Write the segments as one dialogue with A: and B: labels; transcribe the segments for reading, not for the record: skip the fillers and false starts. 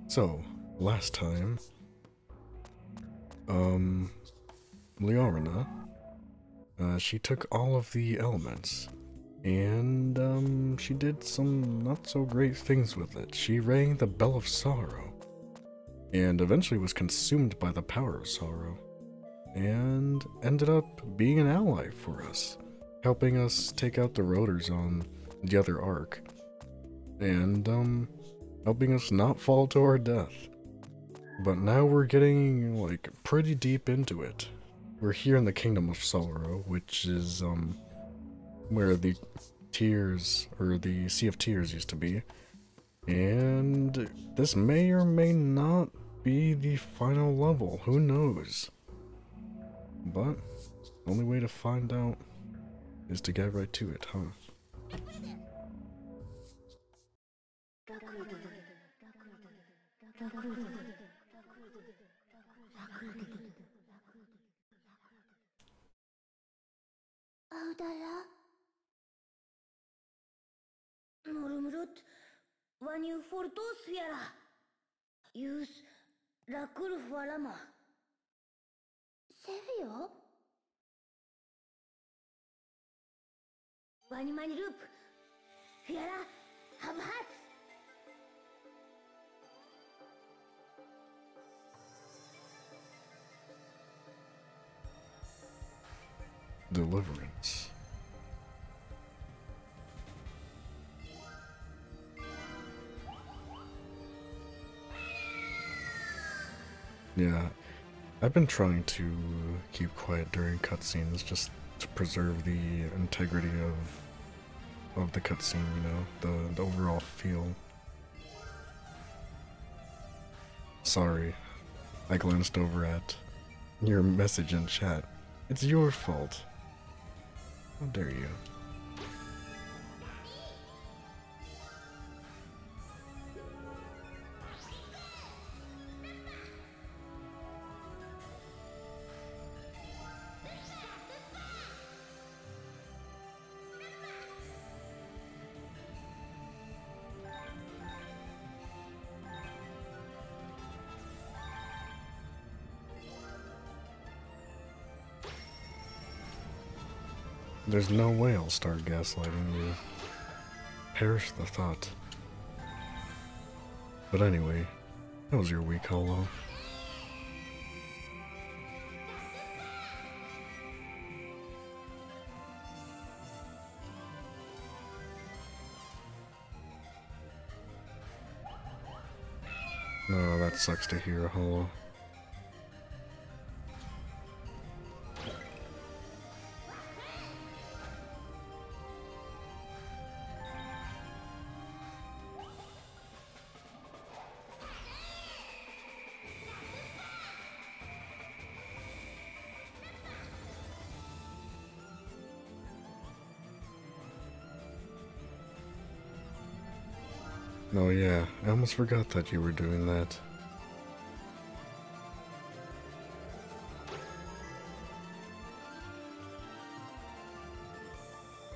A: So, last time, Liorna, she took all of the elements, and, she did some not so great things with it. She rang the Bell of Sorrow, and eventually was consumed by the power of sorrow, and ended up being an ally for us, helping us take out the rotors on the other arc, and, helping us not fall to our death. But now we're getting, like, pretty deep into it. We're here in the Kingdom of Sorrow, which is, where the Tears, or the Sea of Tears used to be. And this may or may not be the final level, who knows? But, the only way to find out is to get right to it, huh?
B: アウダラモルムロッワニューフォルトスフィアラユースラクルファラマセフィオワニマニループフィアラハブハツ
A: Deliverance. Yeah, I've been trying to keep quiet during cutscenes just to preserve the integrity of the cutscene, you know, the overall feel. Sorry, I glanced over at your message in chat. It's your fault. How dare you? There's no way I'll start gaslighting you. Perish the thought. But anyway, how was your week, Holo? Oh, that sucks to hear, Holo. Oh yeah, I almost forgot that you were doing that.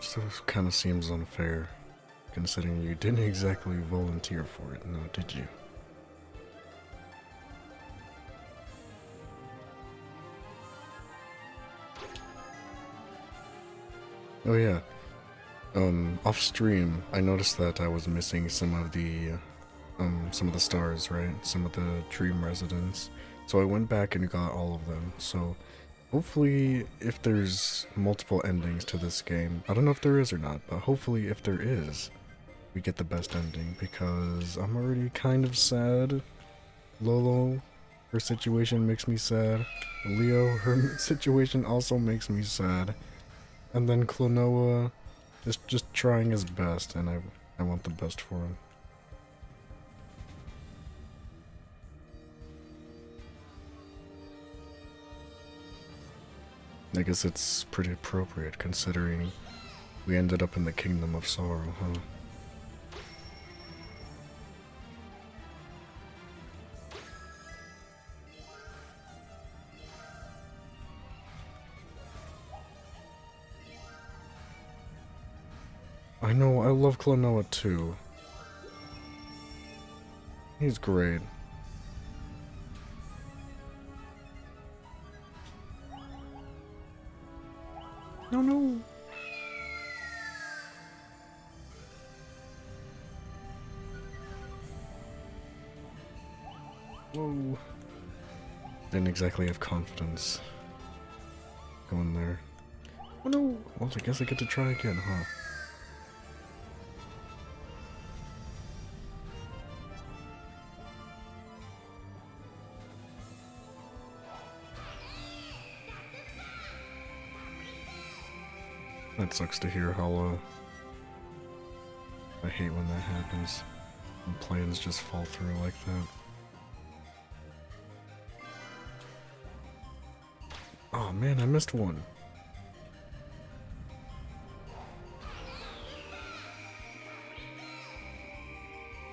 A: So it kind of seems unfair, considering you didn't exactly volunteer for it, now did you? Oh yeah, off stream, I noticed that I was missing some of the stars, right? Some of the dream residents. So I went back and got all of them. So hopefully, if there's multiple endings to this game, I don't know if there is or not, but hopefully if there is, we get the best ending, because I'm already kind of sad. Lolo, her situation makes me sad. Leo, her situation also makes me sad. And then Klonoa is just trying his best, and I want the best for him. I guess it's pretty appropriate considering we ended up in the Kingdom of Sorrow, huh? I know, I love Klonoa too. He's great. No, no. Whoa. Didn't exactly have confidence going there. Oh no! Well, I guess I get to try again, huh? That sucks to hear, Hollow. I hate when that happens. When plans just fall through like that. Oh man, I missed one.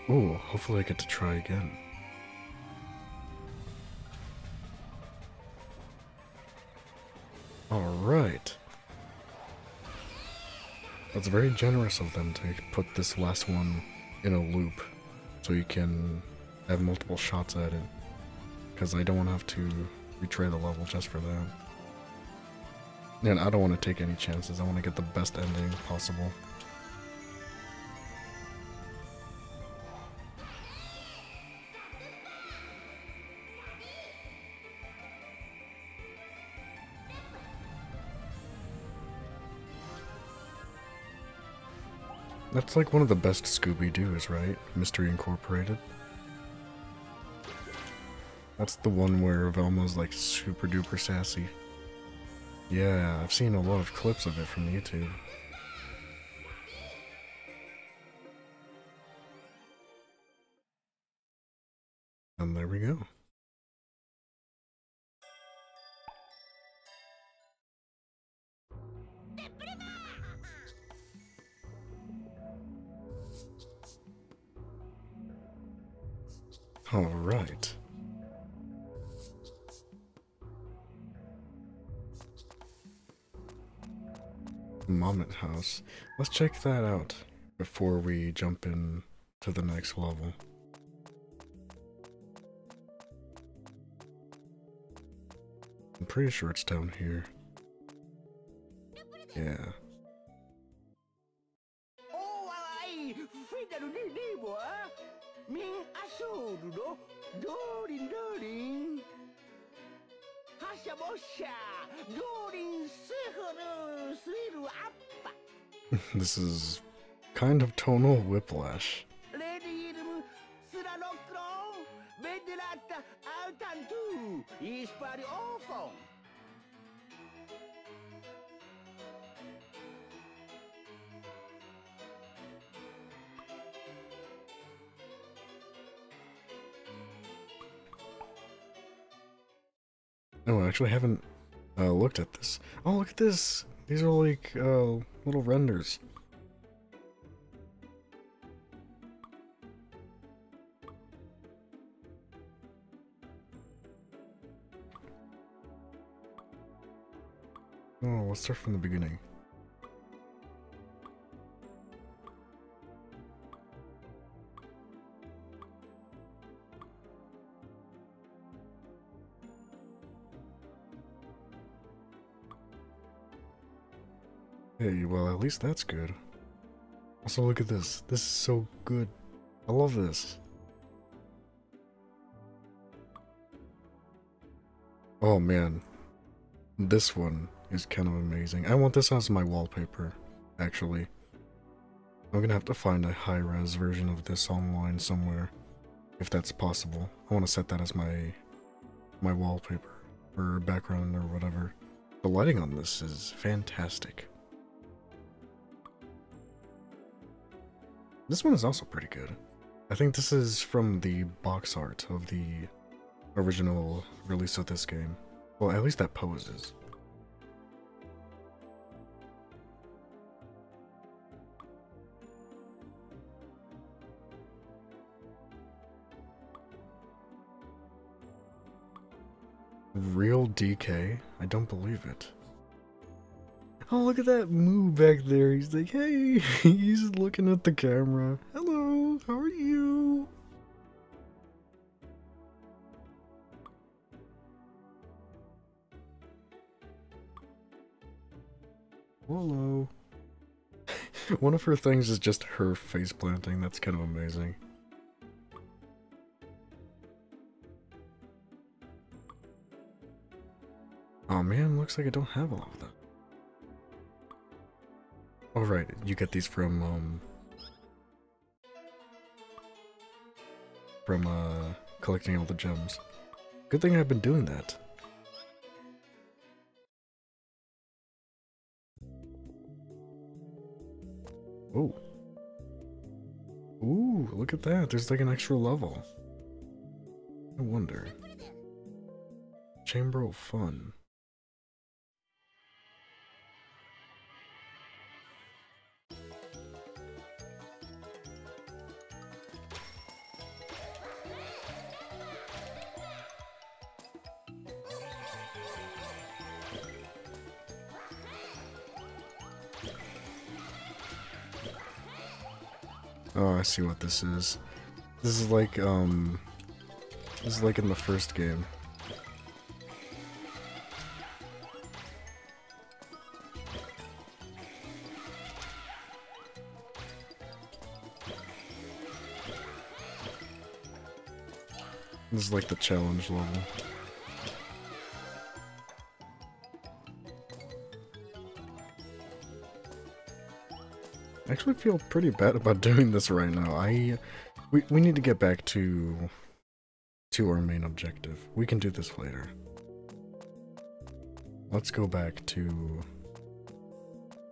A: Ooh, hopefully I get to try again. Alright. That's very generous of them to put this last one in a loop so you can have multiple shots at it. Because I don't want to have to retry the level just for that. And I don't want to take any chances. I want to get the best ending possible. That's like one of the best Scooby-Doos, right? Mystery Incorporated. That's the one where Velma's like super duper sassy. Yeah, I've seen a lot of clips of it from YouTube. And there we go. Alright. Moment House. Let's check that out before we jump in to the next level. I'm pretty sure it's down here. Yeah. This is kind of tonal whiplash. No, I actually haven't looked at this. Oh, look at this! These are like little renders. Oh, let's start from the beginning. Hey, well, at least that's good. Also, look at this. This is so good. I love this. Oh, man. This one is kind of amazing. I want this as my wallpaper, actually. I'm gonna have to find a high-res version of this online somewhere, if that's possible. I want to set that as my wallpaper, or background, or whatever. The lighting on this is fantastic. This one is also pretty good. I think this is from the box art of the original release of this game. Well, at least that pose is. Real DK? I don't believe it. Oh, look at that Moo back there. He's like, hey, he's looking at the camera. Hello, how are you? Hello. One of her things is just her face planting. That's kind of amazing. Oh man, looks like I don't have all of that. Oh right, you get these from collecting all the gems. Good thing I've been doing that. Oh. Ooh, look at that. There's like an extra level. No wonder. Chamber of Fun. Oh, I see what this is. This is like in the first game. This is like the challenge level. I actually feel pretty bad about doing this right now. We need to get back to our main objective. We can do this later. Let's go back to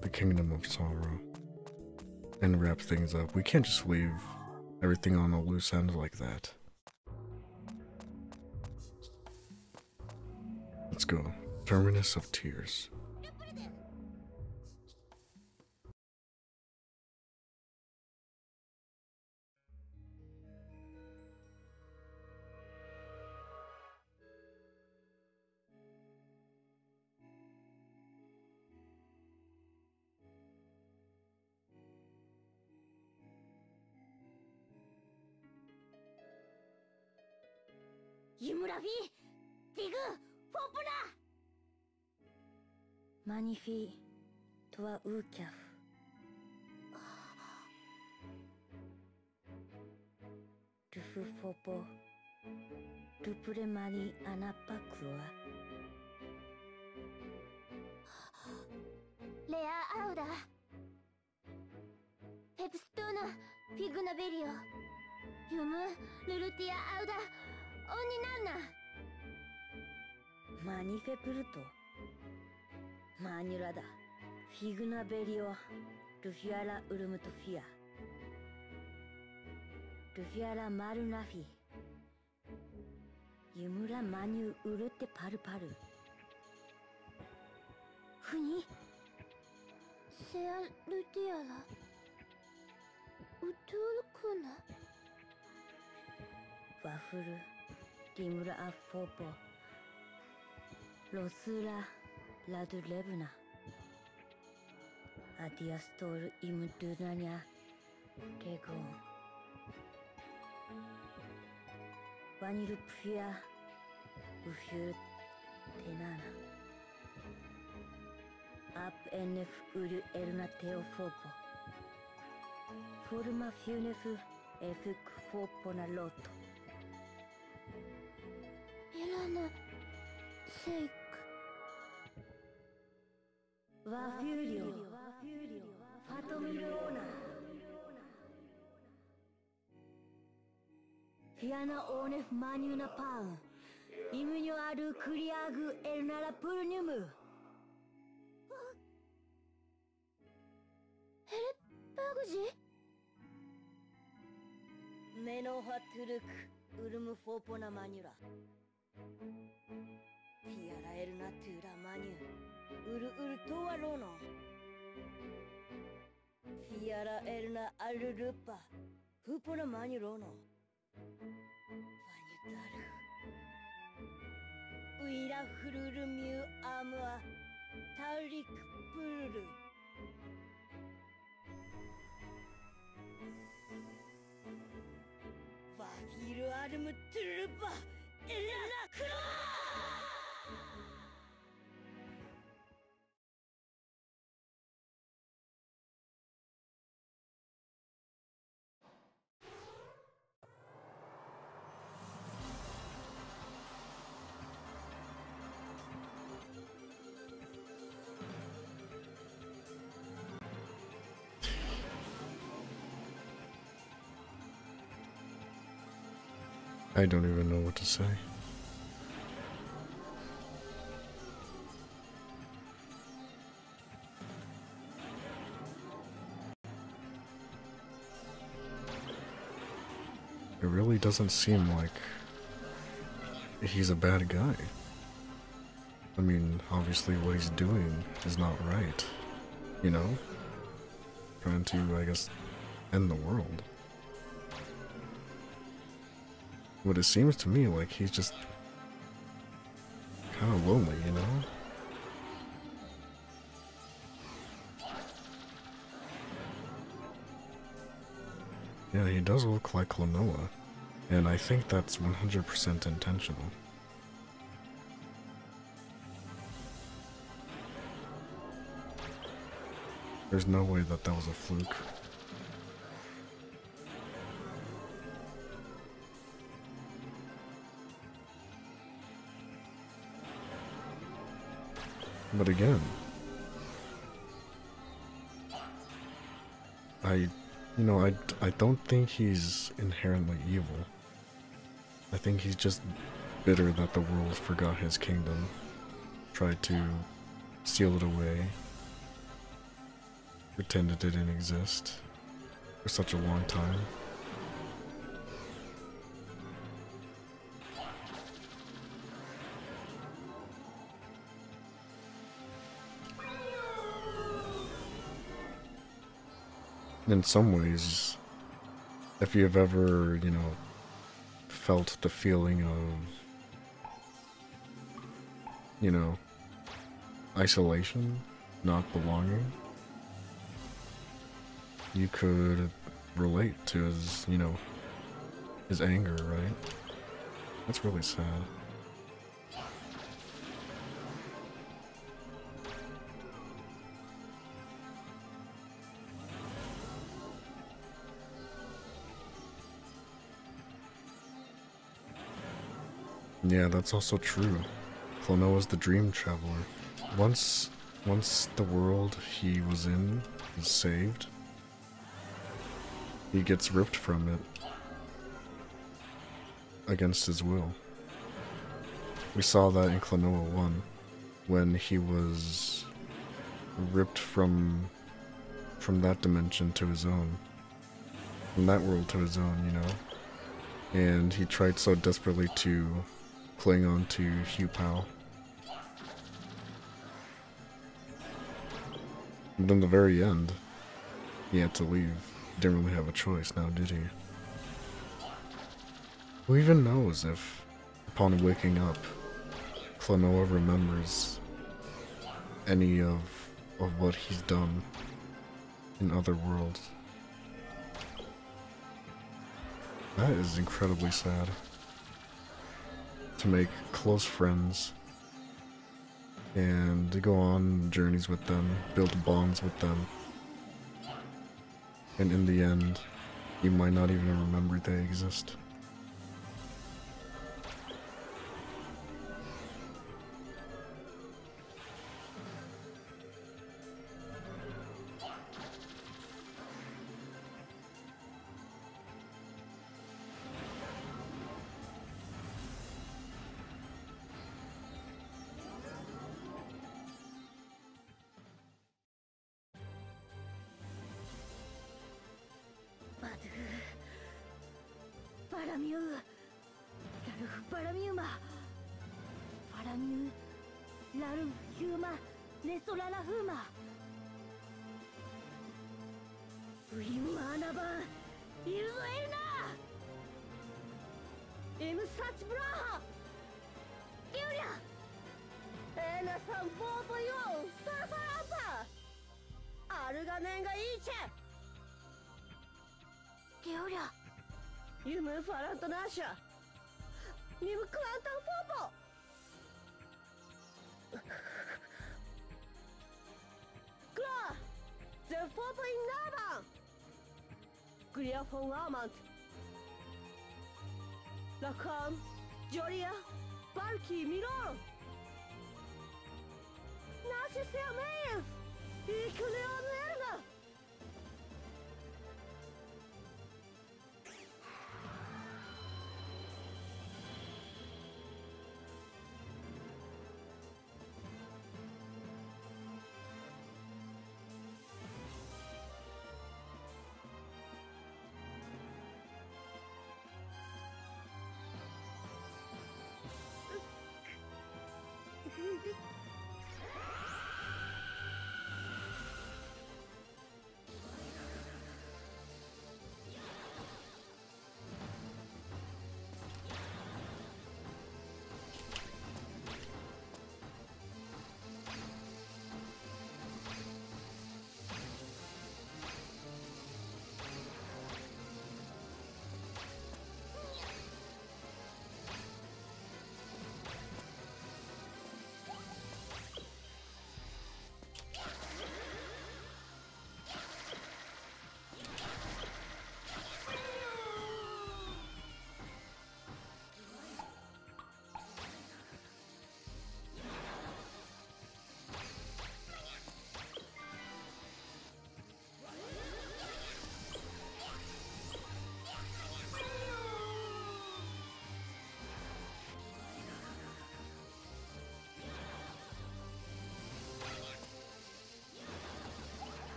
A: the Kingdom of Sorrow and wrap things up. We can't just leave everything on a loose end like that. Let's go. Terminus of Tears.
B: Magnifique, toi ou caf. Tu fous faux pas. Tu pourrais mali anapa croix. Lea Auda. Pepstona, Figuna Belio. Yumu, Lunatea Auda. Oninana. Manife Pluto. Manurada. Figuna Belio. Rufiala Urumutofia. Rufiala Marunafi. Yumura Manu Urute Paru. Funi? Sea Luteala. Utulkuna. Wafuru. Dimura Afopo. Losura Ladulebuna. Adiastor Imudunanya. Tego. Vanirupia. Ufur Tenana. Ap NF Uru Elna Teofopo. Forma Funefu Efuk Fopona Loto. Elana Seik. Vafurio. Fatomilona. Fiana Onef Manuna Pan. Imunio Adu Kuriagu Elnara Purnumu. Baguji? Menoha Turuk Urumu Fopona Manura. Fiara Elna Tura Manu. Uru Toa Lono. Fiara Elna Alurupa. Hupona Manurono. Vanutaru. Uira Fururu Mu Amua. Tarik Puru. Vafiru Arumu Turupa. Elena Klonoa!
A: I don't even know what to say. It really doesn't seem like he's a bad guy. I mean, obviously what he's doing is not right, you know? Trying to, I guess, end the world. But it seems to me like he's just kind of lonely, you know? Yeah, he does look like Klonoa, and I think that's 100% intentional. There's no way that that was a fluke. But again, I don't think he's inherently evil. I think he's just bitter that the world forgot his kingdom, tried to seal it away, pretended it didn't exist for such a long time. In some ways, if you've ever, felt the feeling of, isolation, not belonging, you could relate to his, his anger, right? That's really sad. Yeah, that's also true. Klonoa's the dream traveler. Once the world he was in is saved, he gets ripped from it against his will. We saw that in Klonoa 1, when he was ripped from that dimension to his own. From that world to his own, And he tried so desperately to cling on to Hugh Powell. But in the very end, he had to leave. Didn't really have a choice now, did he? Who even knows if, upon waking up, Klonoa remembers any of what he's done in other worlds? That is incredibly sad. To make close friends and to go on journeys with them, build bonds with them, and in the end, you might not even remember they exist.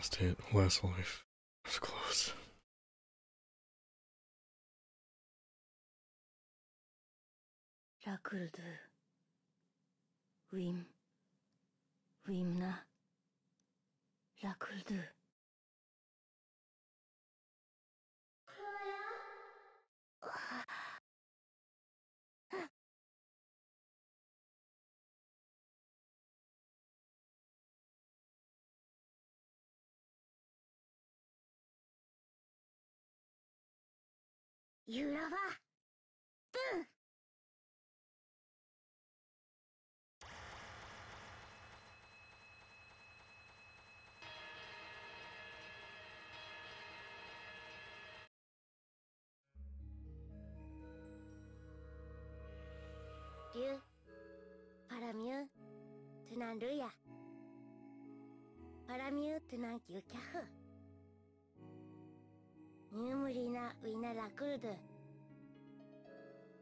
A: last hit, last life. It was close.
B: 라크르드 윈나 라크르드ユラバブンリュパラミュトゥナンルヤパラミュトゥナンキュキャフニュームリーナウィナラクルド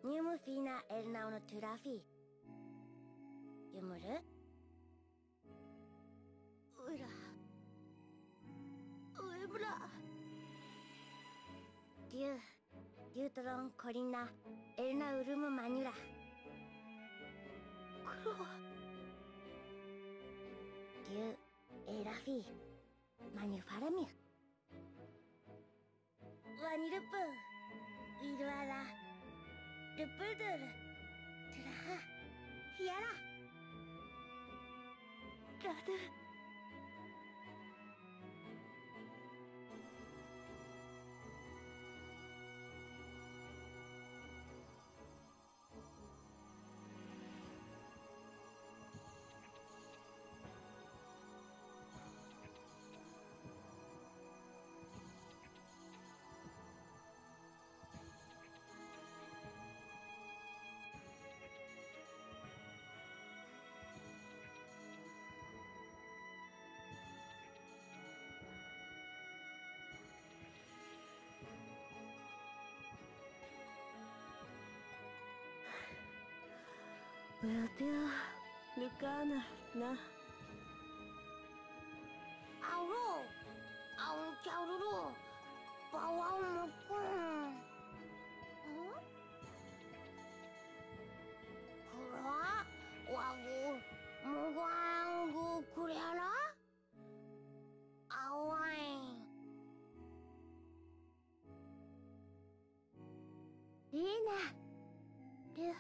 B: ニュームフィーナエルナオノトゥラフィユムルウラウエブラリュートロンコリンナエルナウルムマニュラクロリュエラフィマニュファラミュワニルプウィルアラルプルドゥルトゥラハヒアララドゥLunatea, Lucana, na. Auro, aun kaururu, bawang mukun. Kura, wagu, mugangu kuriara. Awain. Lina, Lu.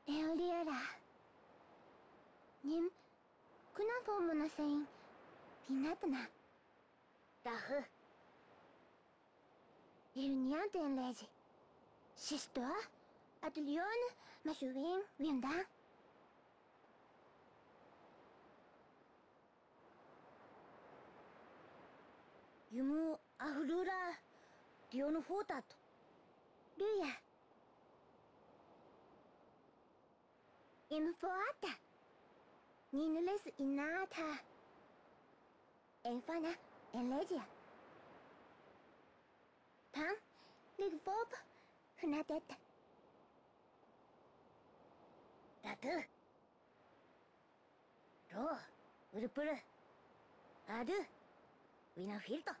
B: Eoliera. Nim, kuna formu na sein, pinatna. Dahu. Iluniante en legi. Sisto, atelion, mashuin, windan. Yumu ahurura, diono fotato. Luya. Infoata. Ninules inata. Enfana, en legia. Pan, ligvob, hunateta. Ratu. Ro, urupuru. Adu, winafilto.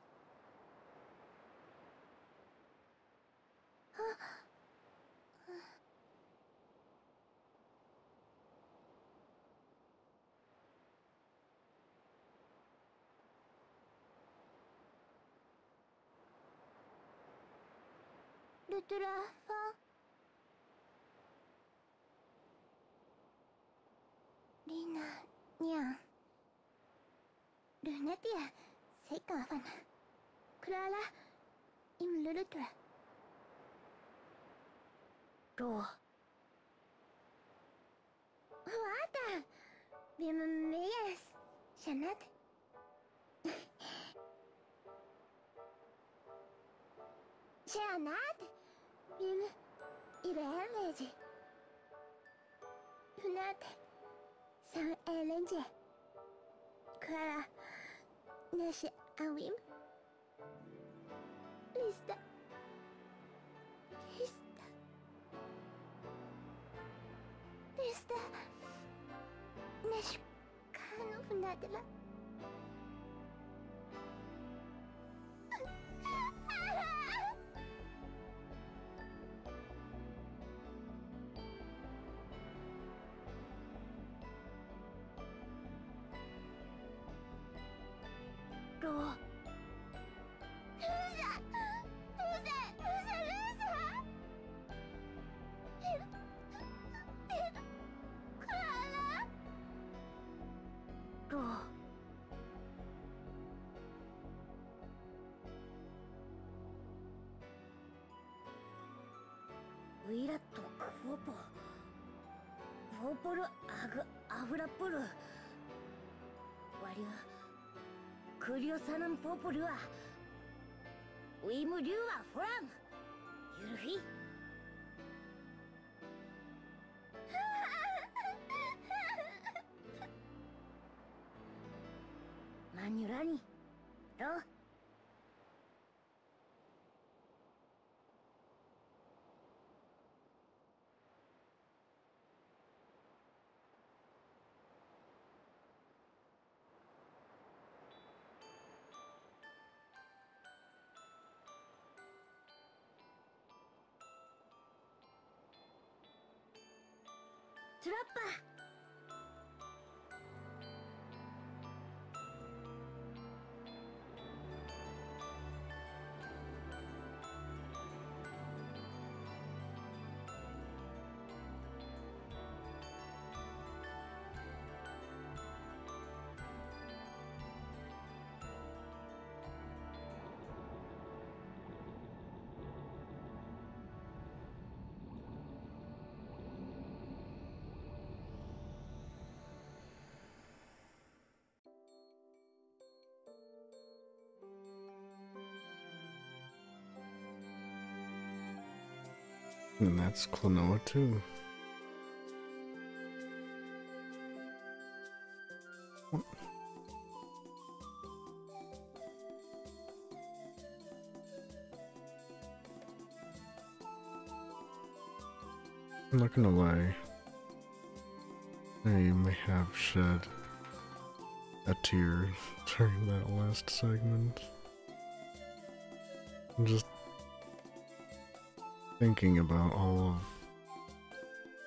B: Lutura, fa. Lina, Nyan. Lunatea, Second fan. Clara, im Lunatea. Då. Vänta! Vem är Kännet? Kännet? Vem är det? Lunatea. San Elenge. Clara. Nashi Awim. Lista. Lista. Nash kan Funadela. Då. Wira to Kwopo. Kwopolu Avrapolu. Wario. Kurio Sanan Popolua. Wimulua Foran. Yurfi. Manurani. Do. Trappa!
A: And that's Klonoa too. I'm not gonna lie, I may have shed a tear during that last segment. I'm just thinking about all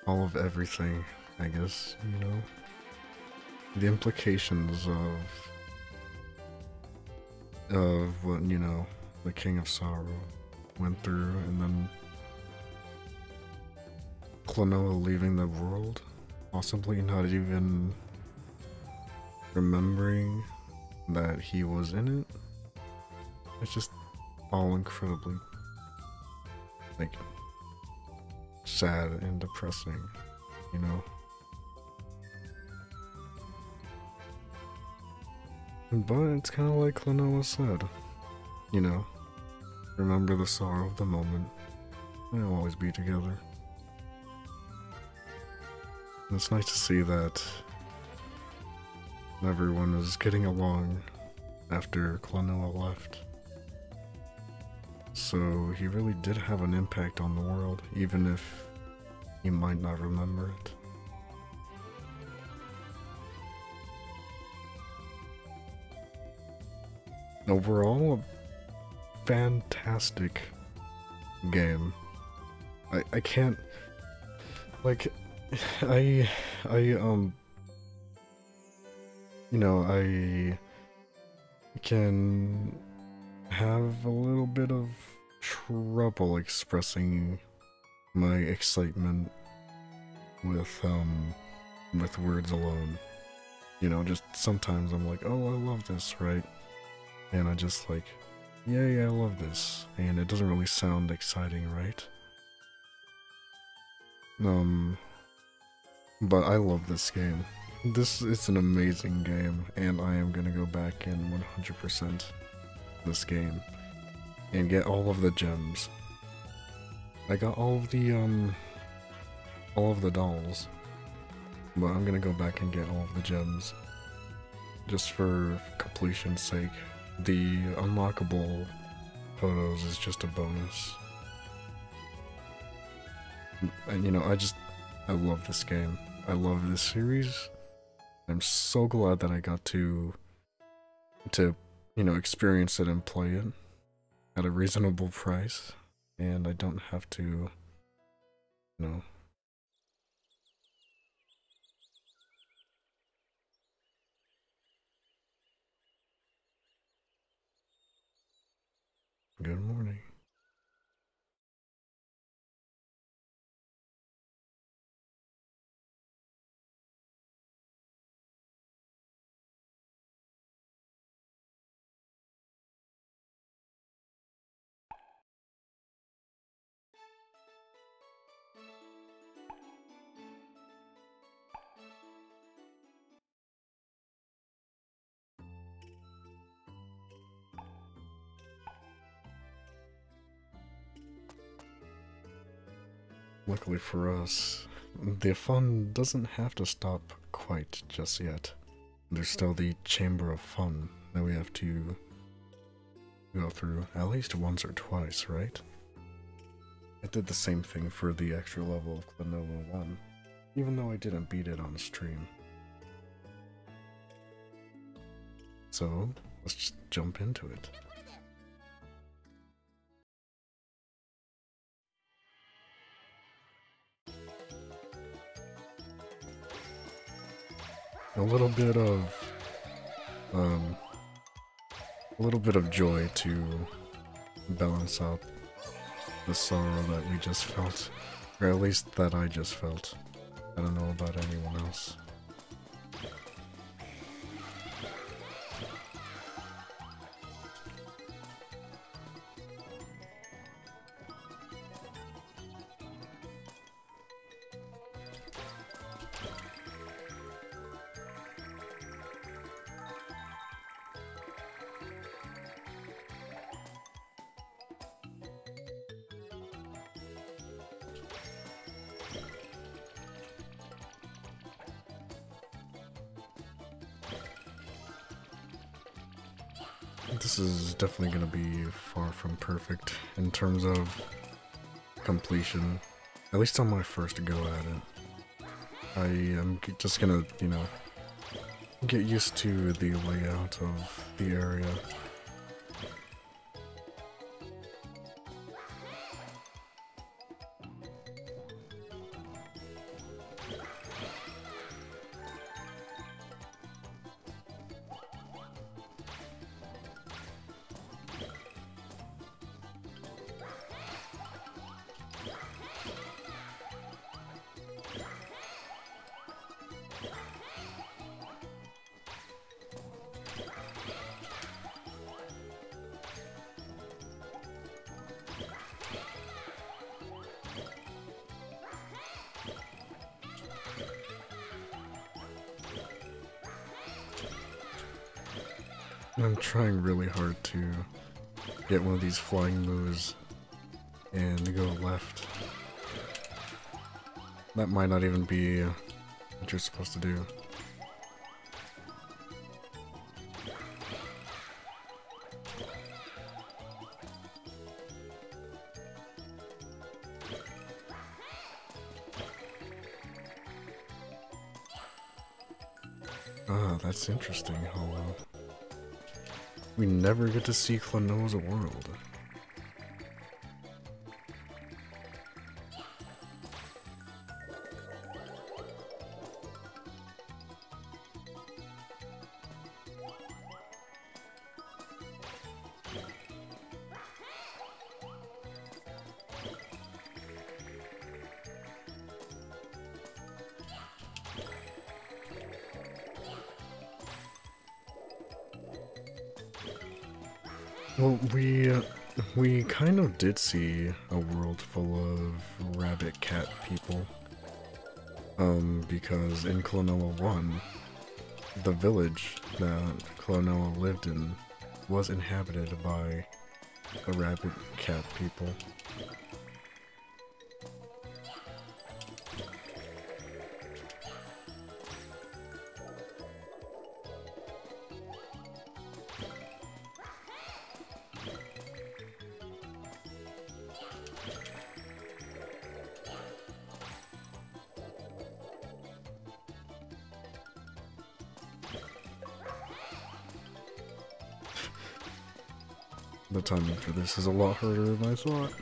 A: of everything, I guess, you know? The implications of what, you know, the King of Sorrow went through, and then Klonoa leaving the world, possibly not even remembering that he was in it. It's just all incredibly, like, sad and depressing, you know? But it's kind of like Klonoa said, you know, remember the sorrow of the moment, and they'll always be together. And it's nice to see that everyone is getting along after Klonoa left. So he really did have an impact on the world, even if he might not remember it. Overall, a fantastic game. I can't, like, you know, I can have a little bit of trouble expressing my excitement with words alone. You know, just sometimes I'm like, oh, I love this, right? and I just like, yay, I love this. And it doesn't really sound exciting, right? But I love this game. This is an amazing game, and I am gonna go back and 100% this game and get all of the gems. I got all of the dolls, but I'm gonna go back and get all of the gems just for completion's sake. The unlockable photos is just a bonus. And you know, I love this game. I love this series. I'm so glad that I got to you know, experience it and play it at a reasonable price, and I don't have to, you know. Good morning. Luckily for us, the fun doesn't have to stop quite just yet. There's still the Chamber of Fun that we have to go through at least once or twice, right? I did the same thing for the extra level of Klonoa 1, even though I didn't beat it on stream. So, let's just jump into it. A little bit of joy to balance out the sorrow that we just felt, or at least that I just felt. I don't know about anyone else. This is definitely going to be far from perfect in terms of completion, at least on my first go at it. I am just gonna, you know, get used to the layout of the area. I'm trying really hard to get one of these flying moves and go left. That might not even be what you're supposed to do. Ah, that's interesting how we never get to see Klonoa's world. Well, we kind of did see a world full of rabbit cat people. Because in Klonoa 1, the village that Klonoa lived in was inhabited by the rabbit cat people. The timing for this is a lot harder than I thought.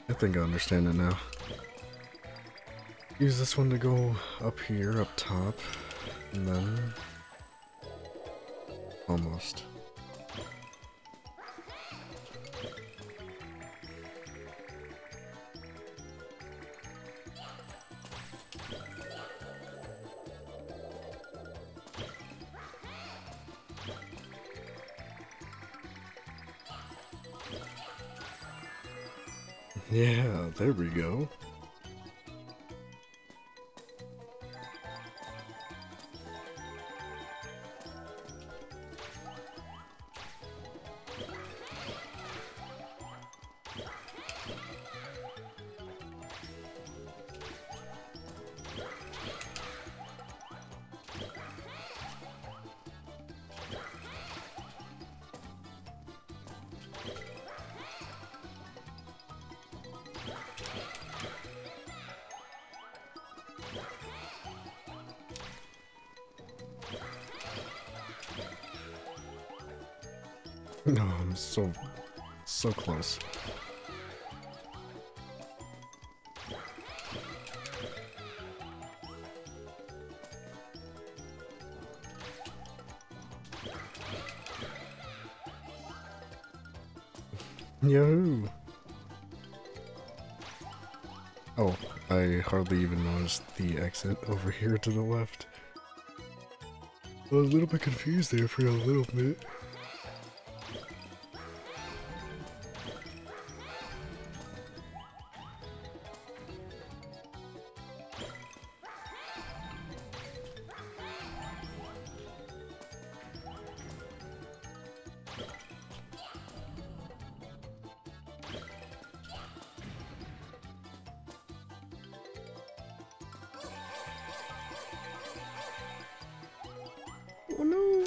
A: I think I understand it now. Use this one to go up here, up top, and then... almost. Yeah, there we go. No, I'm so close. Yahoo! Oh, I hardly even noticed the exit over here to the left. I was a little bit confused there for a little bit. Oh no!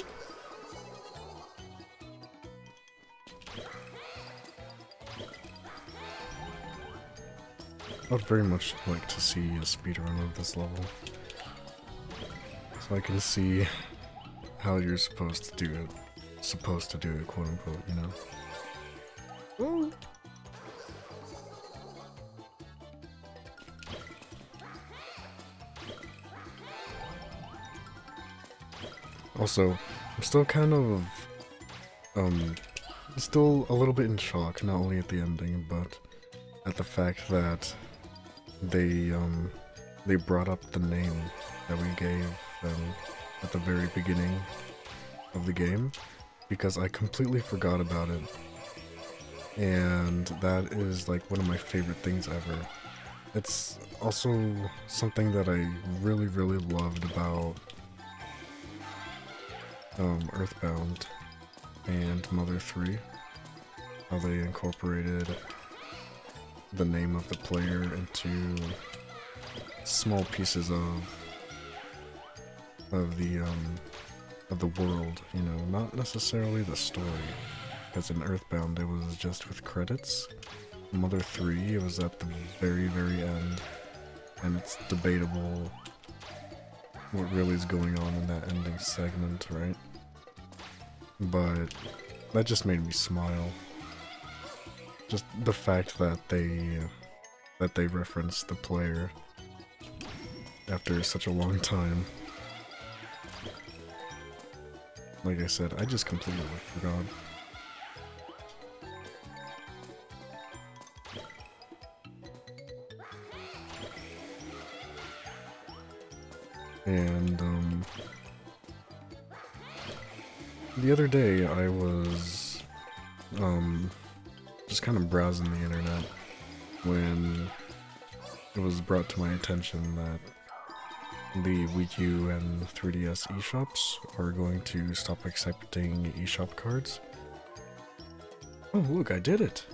A: I'd very much like to see a speedrun of this level, so I can see how you're supposed to do it. Supposed to do it, quote unquote, you know? Oh. Also, I'm still kind of, still a little bit in shock, not only at the ending, but at the fact that they brought up the name that we gave them at the very beginning of the game, because I completely forgot about it, and that is like one of my favorite things ever. It's also something that I really loved about Earthbound and Mother 3, how they incorporated the name of the player into small pieces of the world, you know, not necessarily the story, because in Earthbound it was just with credits. Mother 3, it was at the very end, and it's debatable what really is going on in that ending segment, right? But that just made me smile. Just the fact that they referenced the player after such a long time. Like I said, I just completely forgot. And, the other day I was, just kind of browsing the internet when it was brought to my attention that the Wii U and 3DS eShops are going to stop accepting eShop cards. Oh look, I did it!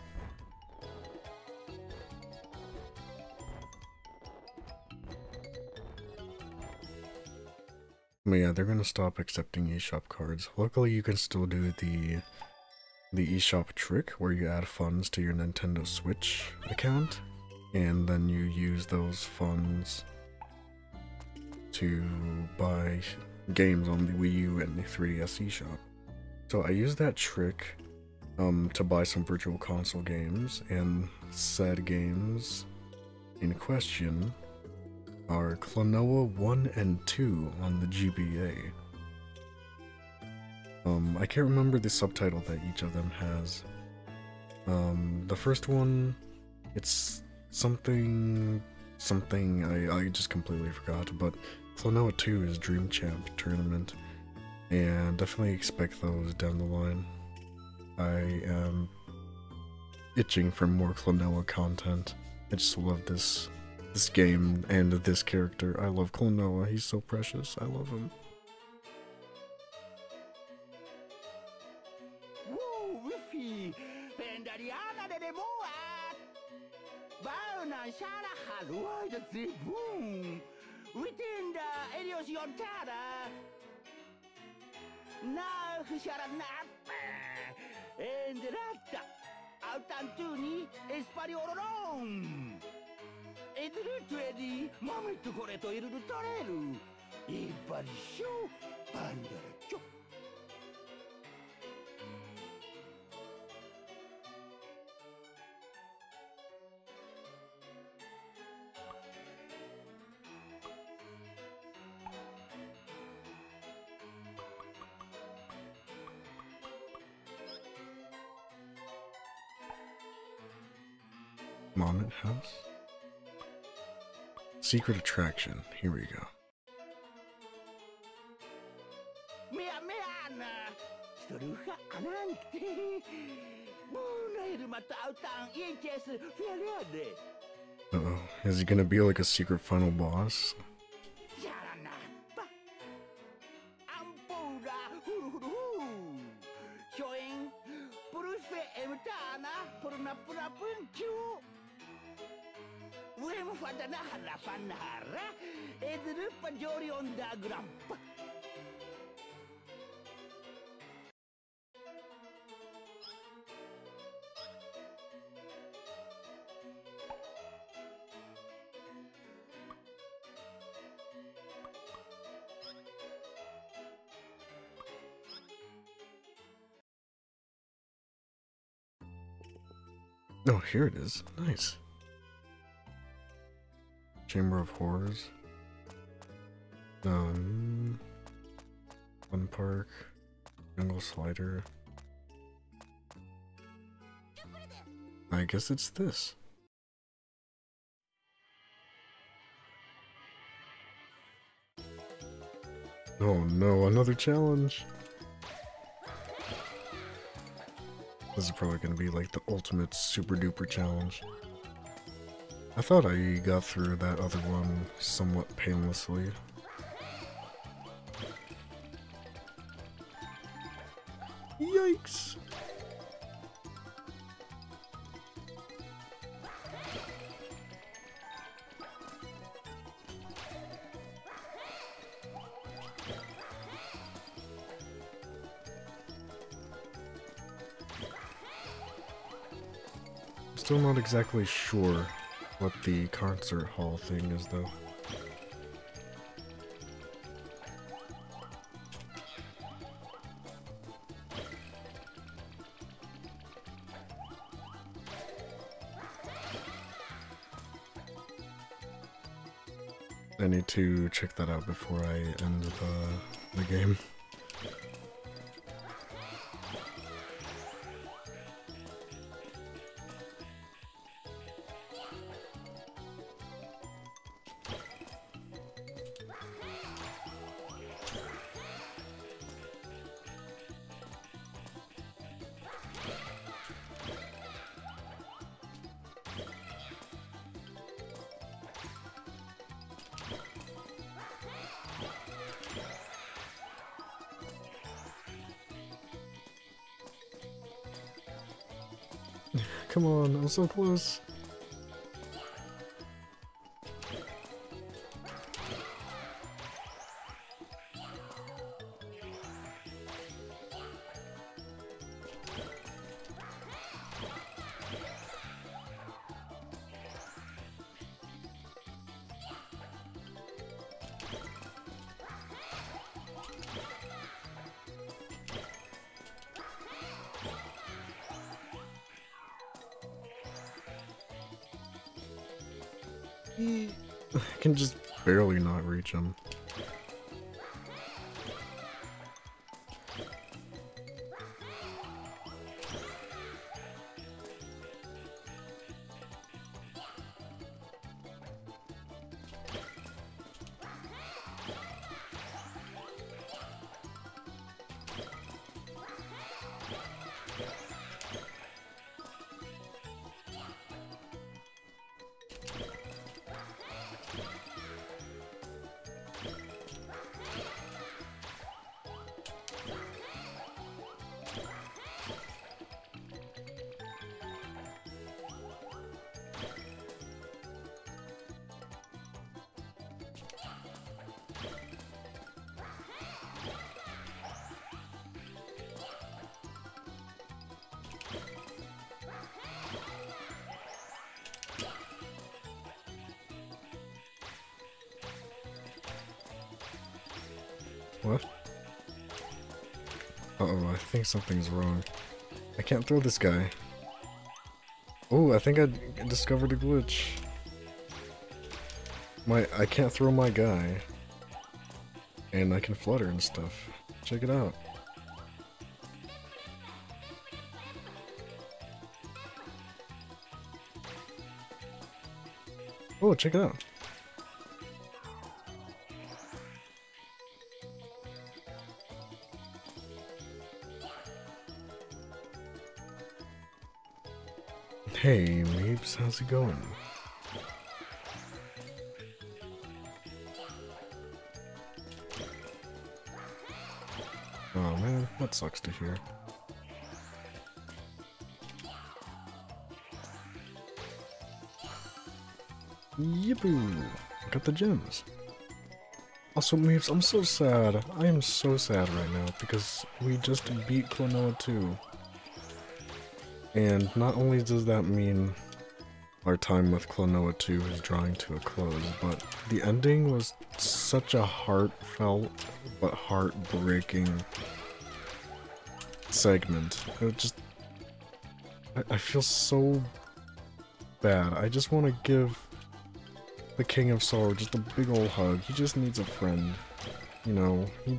A: But yeah, they're gonna stop accepting eShop cards. Luckily you can still do the eShop trick where you add funds to your Nintendo Switch account and then you use those funds to buy games on the Wii U and the 3DS eShop. So I used that trick to buy some Virtual Console games, and said games in question are Klonoa 1 and 2 on the GBA. I can't remember the subtitle that each of them has. The first one, it's something I just completely forgot, but Klonoa 2 is Dream Champ Tournament, and definitely expect those down the line. I am itching for more Klonoa content. I just love this game and this character. I love Klonoa, he's so precious, I love him. Moment House? Secret attraction, here we go. Uh-oh, is he gonna be like a secret final boss? Oh, here it is. Nice. Chamber of Horrors. Fun Park. Jungle Slider. I guess it's this. Oh no, another challenge! This is probably gonna be like the ultimate super duper challenge. I thought I got through that other one somewhat painlessly. Yikes! Still not exactly sure what the concert hall thing is though. I need to check that out before I end the game. Come on, I'm so close. I can just barely not reach him. What? Uh-oh, I think something's wrong. I can't throw this guy. Oh, I think I discovered a glitch. I can't throw my guy. And I can flutter and stuff. Check it out. Oh, check it out. Hey, Meeps, how's it going? Oh man, that sucks to hear. Yippoo! Got the gems. Also, Meeps, I'm so sad. I am so sad right now because we just beat Klonoa 2. And not only does that mean our time with Klonoa 2 is drawing to a close, but the ending was such a heartfelt but heartbreaking segment. It just... I feel so bad. I just want to give the King of Sorrow just a big old hug. He just needs a friend. You know, he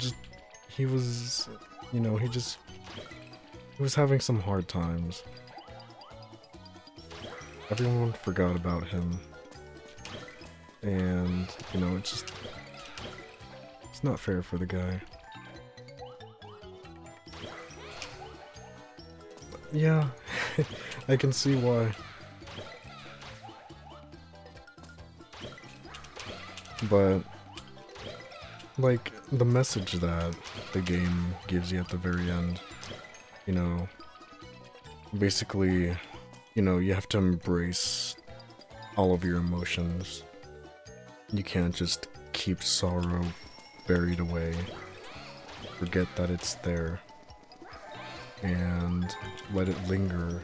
A: was having some hard times. Everyone forgot about him. And, you know, it's not fair for the guy. Yeah, I can see why. But, like, the message that the game gives you at the very end, you know, basically, you know, you have to embrace all of your emotions. You can't just keep sorrow buried away, forget that it's there, and let it linger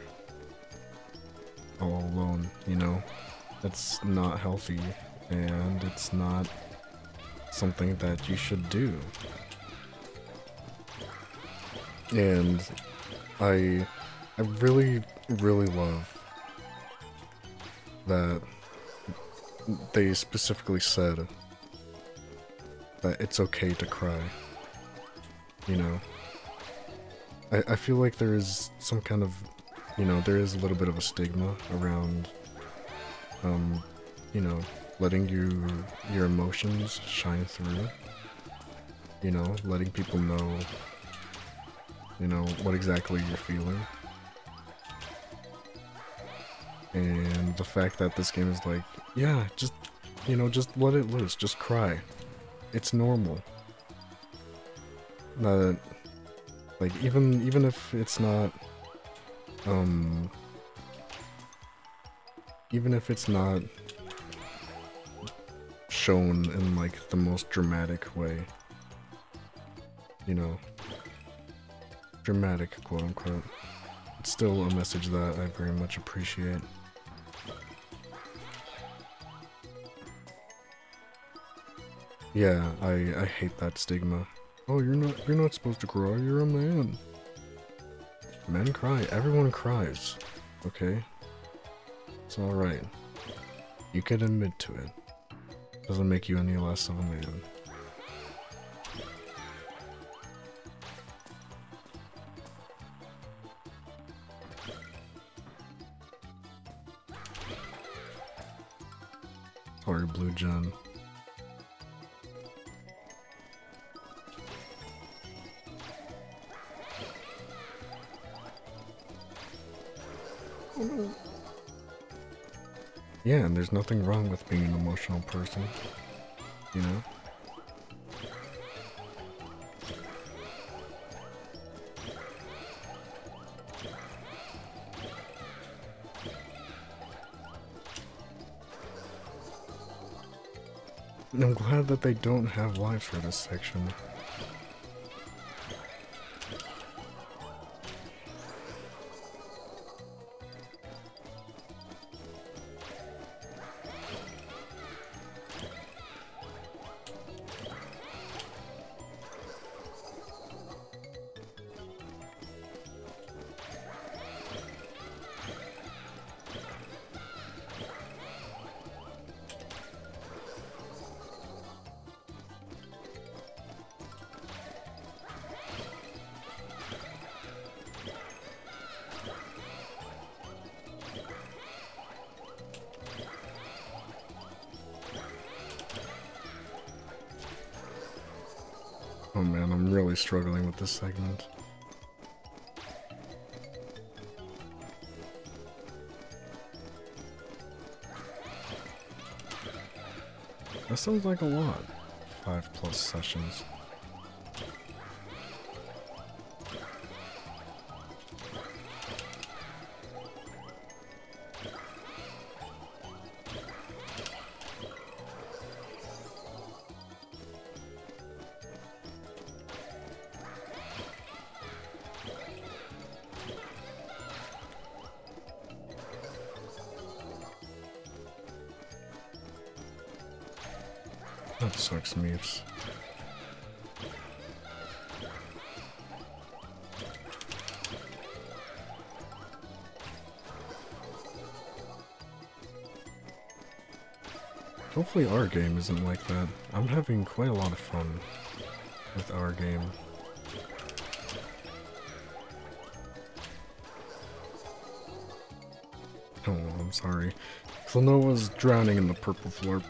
A: all alone, you know? That's not healthy, and it's not something that you should do. And I really love that they specifically said that it's okay to cry. You know? I feel like there is some kind of, you know, there is a little bit of a stigma around, you know, letting your emotions shine through. You know, letting people know, you know, what exactly you're feeling. And the fact that this game is like, yeah, just, you know, just let it loose, just cry. It's normal. Like, even if it's not, even if it's not shown in, like, the most dramatic way. You know, dramatic, quote-unquote. It's still a message that I very much appreciate. Yeah, I hate that stigma. Oh, you're not supposed to cry, you're a man. Men cry, everyone cries, okay? It's alright. You can admit to it. Doesn't make you any less of a man. Sorry, Blue Gen. Yeah, and there's nothing wrong with being an emotional person, you know? And I'm glad that they don't have lives for this section. Oh man, I'm really struggling with this segment. That sounds like a lot. 5+ sessions. That sucks, Meeps. Hopefully our game isn't like that. I'm having quite a lot of fun with our game. Oh, I'm sorry. Klonoa's drowning in the purple floor.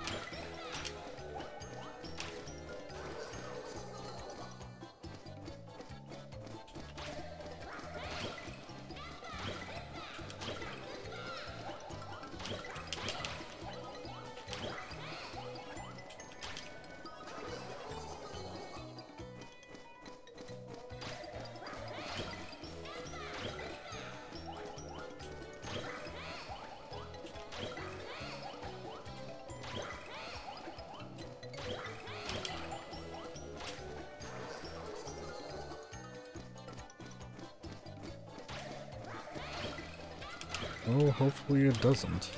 A: Oh, hopefully it doesn't.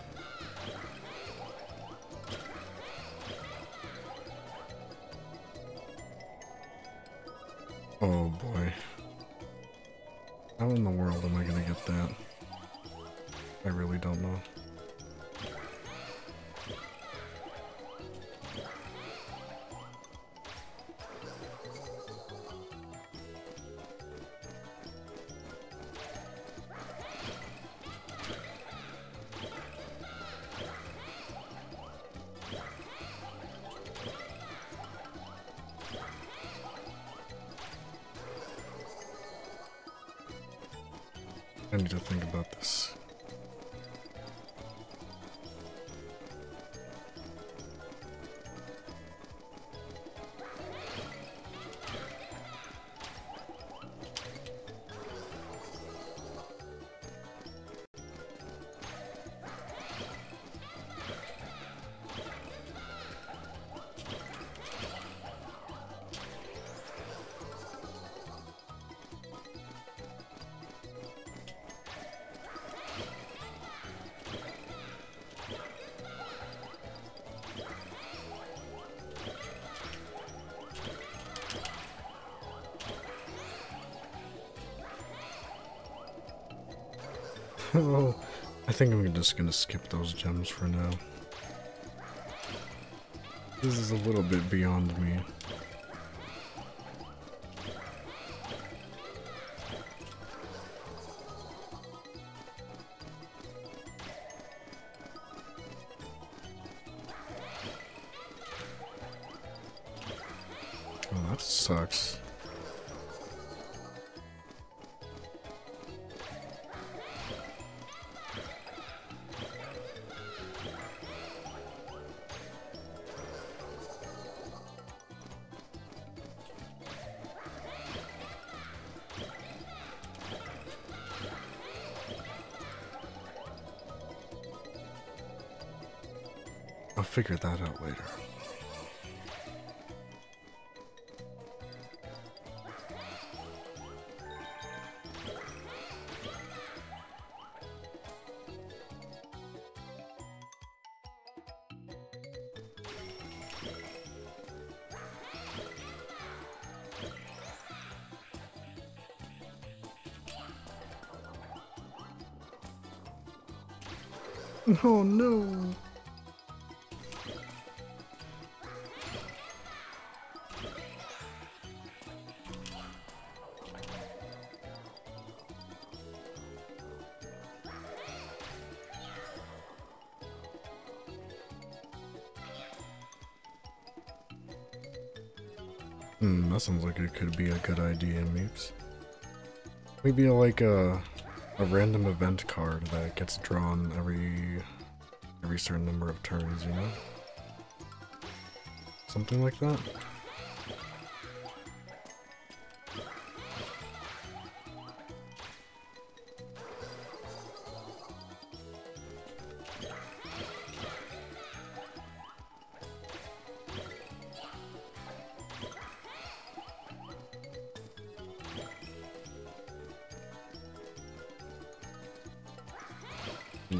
A: Oh boy. How in the world am I gonna get that? I really don't know. I need to think about this. Oh, I think I'm just gonna skip those gems for now. This is a little bit beyond me. Oh, that sucks. I'll figure that out later. Oh no! That sounds like it could be a good idea, Meeps. Maybe like a random event card that gets drawn every certain number of turns, you know? Something like that?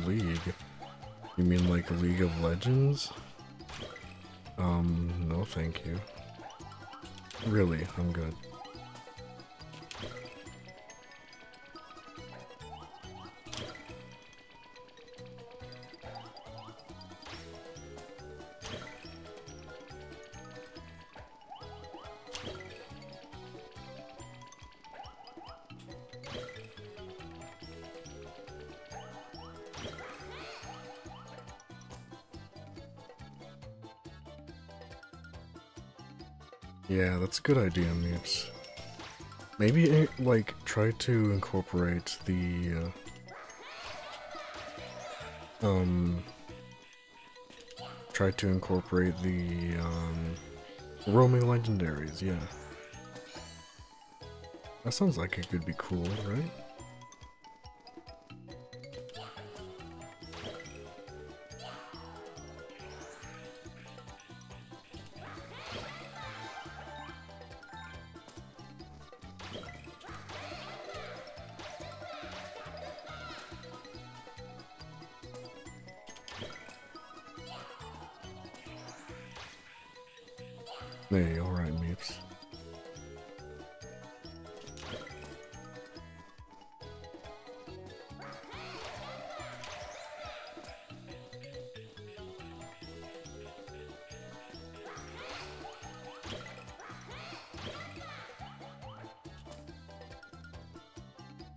A: League? You mean like League of Legends? No thank you. Really, I'm good. Yeah, that's a good idea, Meeps. Maybe, like, try to incorporate the, roaming legendaries, yeah. That sounds like it could be cool, right? Hey, alright, Meeps.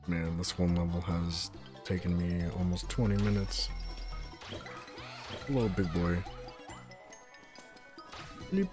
A: Man, this one level has taken me almost 20 minutes. Hello, big boy. Bleep.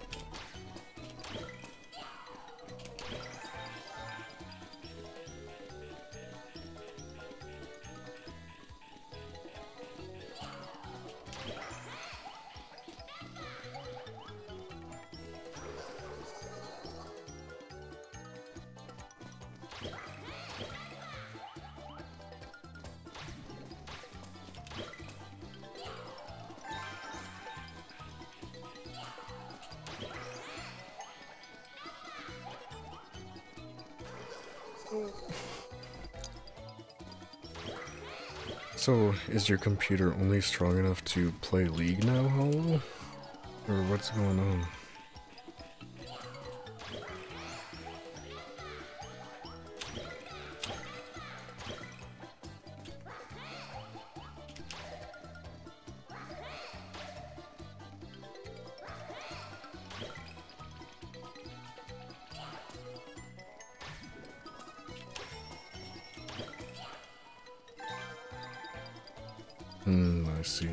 A: So, is your computer only strong enough to play League now, Hollow? Or what's going on? I see.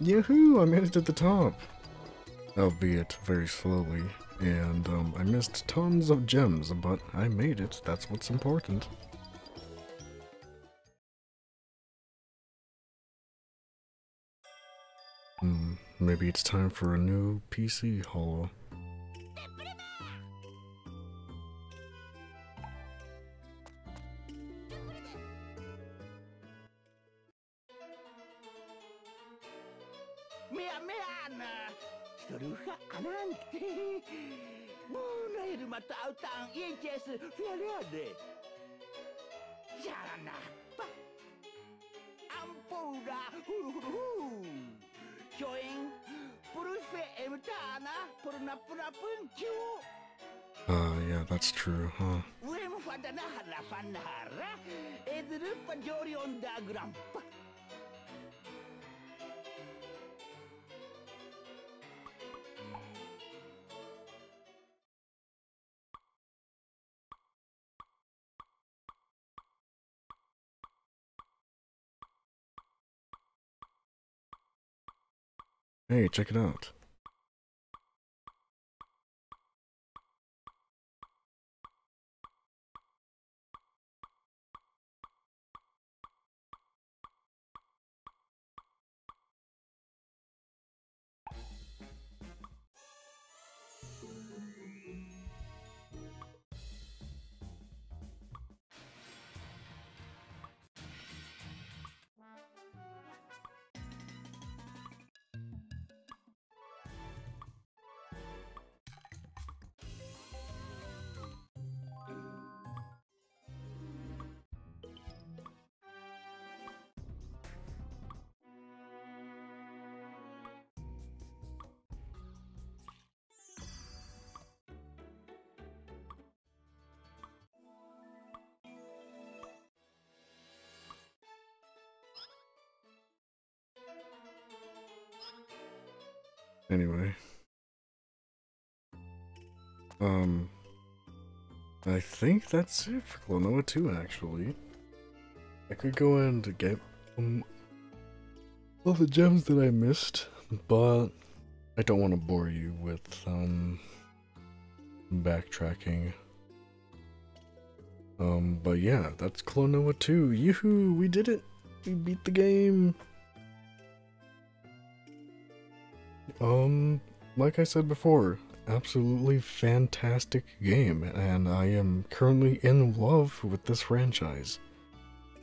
A: Yahoo! I made it to the top! Albeit very slowly. And, I missed tons of gems, but I made it. That's what's important. Maybe it's time for a new PC, Hollow. Yeah, that's true, huh? Hey, check it out. Anyway. I think that's it for Klonoa 2, actually. I could go in to get all the gems that I missed, but I don't want to bore you with, backtracking. But yeah, that's Klonoa 2. Yoo-hoo! We did it! We beat the game! Like I said before, absolutely fantastic game, and I am currently in love with this franchise.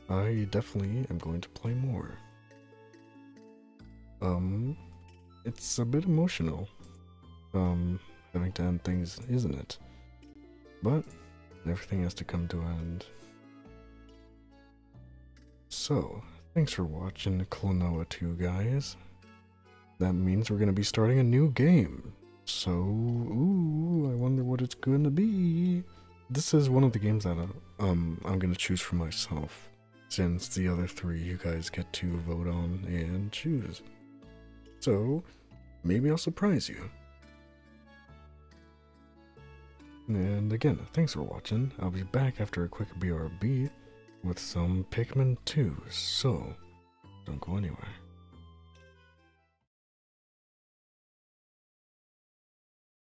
A: I definitely am going to play more. It's a bit emotional, having to end things, isn't it? But everything has to come to an end. So, thanks for watching Klonoa 2, guys. That means we're going to be starting a new game. So, ooh, I wonder what it's going to be. This is one of the games that I'm going to choose for myself, since the other three you guys get to vote on and choose. So, maybe I'll surprise you. And again, thanks for watching. I'll be back after a quick BRB with some Pikmin 2, so don't go anywhere.